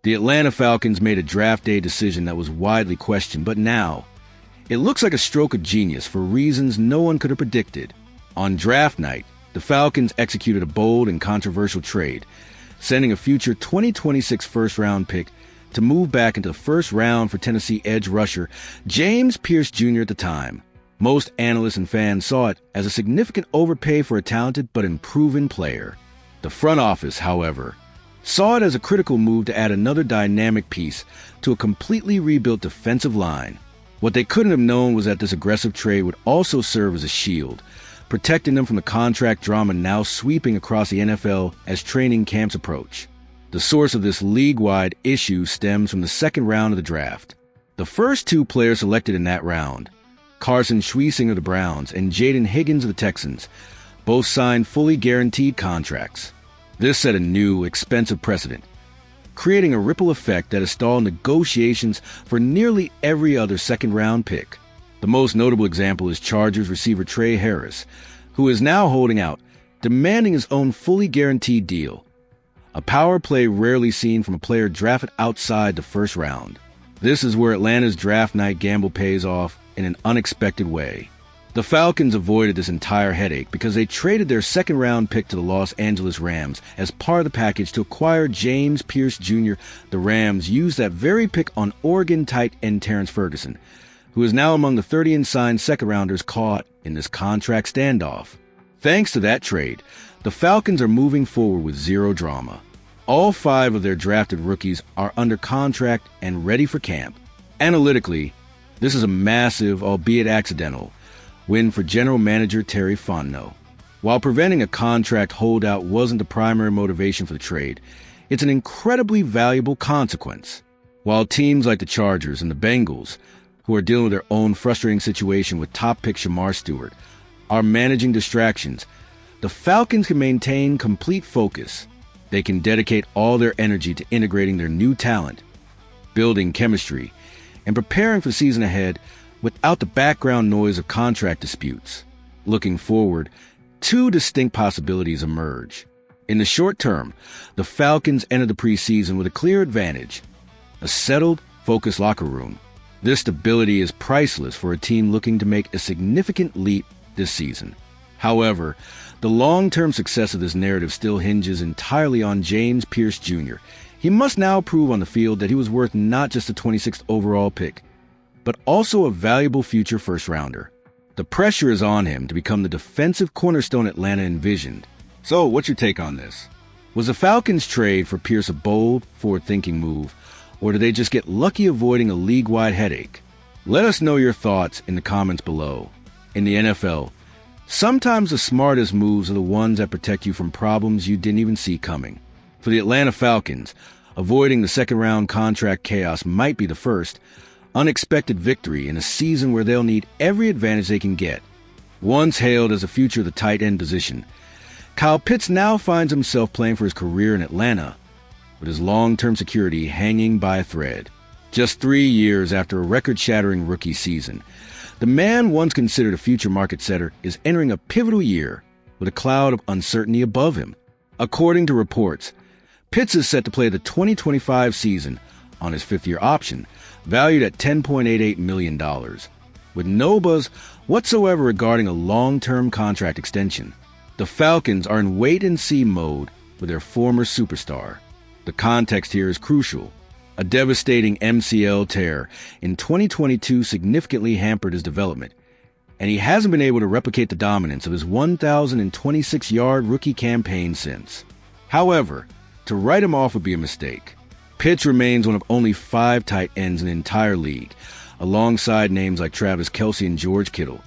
The Atlanta Falcons made a draft day decision that was widely questioned, but now, it looks like a stroke of genius for reasons no one could have predicted. On draft night, the Falcons executed a bold and controversial trade, sending a future 2026 first-round pick to move back into the first round for Tennessee edge rusher James Pearce Jr. at the time. Most analysts and fans saw it as a significant overpay for a talented but unproven player. The front office, however, saw it as a critical move to add another dynamic piece to a completely rebuilt defensive line. What they couldn't have known was that this aggressive trade would also serve as a shield, protecting them from the contract drama now sweeping across the NFL as training camps approach. The source of this league-wide issue stems from the second round of the draft. The first two players selected in that round, Carson Schwiesing of the Browns and Jaden Higgins of the Texans, both signed fully guaranteed contracts. This set a new, expensive precedent, creating a ripple effect that has stalled negotiations for nearly every other second-round pick. The most notable example is Chargers receiver Tre Harris, who is now holding out, demanding his own fully guaranteed deal, a power play rarely seen from a player drafted outside the first round. This is where Atlanta's draft night gamble pays off in an unexpected way. The Falcons avoided this entire headache because they traded their second-round pick to the Los Angeles Rams as part of the package to acquire James Pearce Jr. The Rams used that very pick on Oregon tight end Terrence Ferguson, who is now among the 30 unsigned second-rounders caught in this contract standoff. Thanks to that trade, the Falcons are moving forward with zero drama. All 5 of their drafted rookies are under contract and ready for camp. Analytically, this is a massive, albeit accidental, win for general manager Terry Fontenot. While preventing a contract holdout wasn't the primary motivation for the trade, it's an incredibly valuable consequence. While teams like the Chargers and the Bengals, who are dealing with their own frustrating situation with top pick Shamar Stewart, are managing distractions, the Falcons can maintain complete focus. They can dedicate all their energy to integrating their new talent, building chemistry, and preparing for the season ahead without the background noise of contract disputes. Looking forward, 2 distinct possibilities emerge. In the short term, the Falcons enter the preseason with a clear advantage: a settled, focused locker room. This stability is priceless for a team looking to make a significant leap this season. However, the long-term success of this narrative still hinges entirely on James Pearce Jr. He must now prove on the field that he was worth not just the 26th overall pick, but also a valuable future first-rounder. The pressure is on him to become the defensive cornerstone Atlanta envisioned. So, what's your take on this? Was the Falcons' trade for Pearce a bold, forward-thinking move, or did they just get lucky avoiding a league-wide headache? Let us know your thoughts in the comments below. In the NFL, sometimes the smartest moves are the ones that protect you from problems you didn't even see coming. For the Atlanta Falcons, avoiding the second-round contract chaos might be the first unexpected victory in a season where they'll need every advantage they can get. Once hailed as a future of the tight end position, Kyle Pitts now finds himself playing for his career in Atlanta, with his long-term security hanging by a thread. Just 3 years after a record-shattering rookie season, the man once considered a future market setter is entering a pivotal year with a cloud of uncertainty above him. According to reports, Pitts is set to play the 2025 season on his 5th-year option, valued at $10.88 million, with no buzz whatsoever regarding a long-term contract extension. The Falcons are in wait-and-see mode with their former superstar. The context here is crucial. A devastating MCL tear in 2022 significantly hampered his development, and he hasn't been able to replicate the dominance of his 1,026-yard rookie campaign since. However, to write him off would be a mistake. Pitts remains one of only 5 tight ends in the entire league, alongside names like Travis Kelce and George Kittle,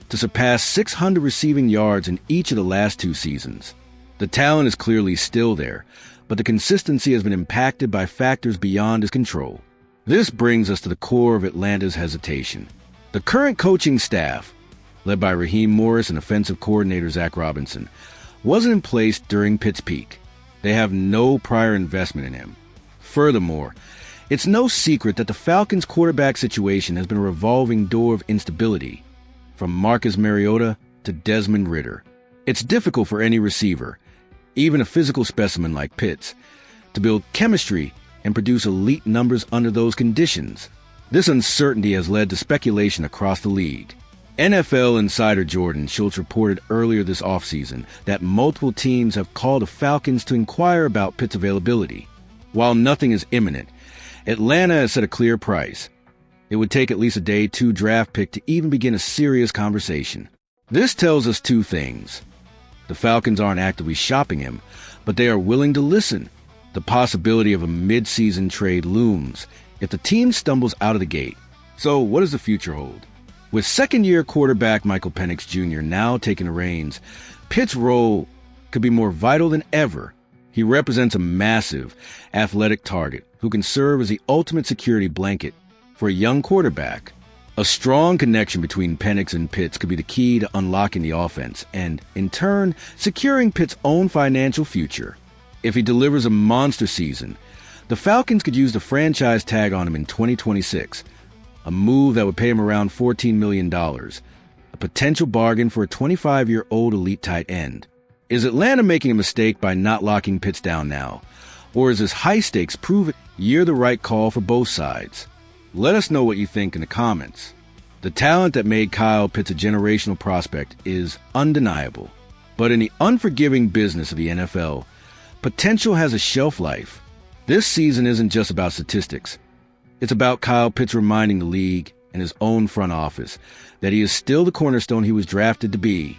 to surpass 600 receiving yards in each of the last 2 seasons. The talent is clearly still there, but the consistency has been impacted by factors beyond his control. This brings us to the core of Atlanta's hesitation. The current coaching staff, led by Raheem Morris and offensive coordinator Zach Robinson, wasn't in place during Pitt's peak. They have no prior investment in him. Furthermore, it's no secret that the Falcons' quarterback situation has been a revolving door of instability, from Marcus Mariota to Desmond Ridder. It's difficult for any receiver, even a physical specimen like Pitts, to build chemistry and produce elite numbers under those conditions. This uncertainty has led to speculation across the league. NFL insider Jordan Schultz reported earlier this offseason that multiple teams have called the Falcons to inquire about Pitt's availability. While nothing is imminent, Atlanta has set a clear price. It would take at least a day 2 draft pick to even begin a serious conversation. This tells us 2 things. The Falcons aren't actively shopping him, but they are willing to listen. The possibility of a mid-season trade looms if the team stumbles out of the gate. So what does the future hold? With second-year quarterback Michael Penix Jr. now taking the reins, Pitt's role could be more vital than ever. He represents a massive, athletic target who can serve as the ultimate security blanket for a young quarterback. A strong connection between Penix and Pitts could be the key to unlocking the offense and, in turn, securing Pitt's own financial future. If he delivers a monster season, the Falcons could use the franchise tag on him in 2026, a move that would pay him around $14 million, a potential bargain for a 25-year-old elite tight end. Is Atlanta making a mistake by not locking Pitts down now? Or is this high-stakes prove you're the right call for both sides? Let us know what you think in the comments. The talent that made Kyle Pitts a generational prospect is undeniable. But in the unforgiving business of the NFL, potential has a shelf life. This season isn't just about statistics. It's about Kyle Pitts reminding the league and his own front office that he is still the cornerstone he was drafted to be.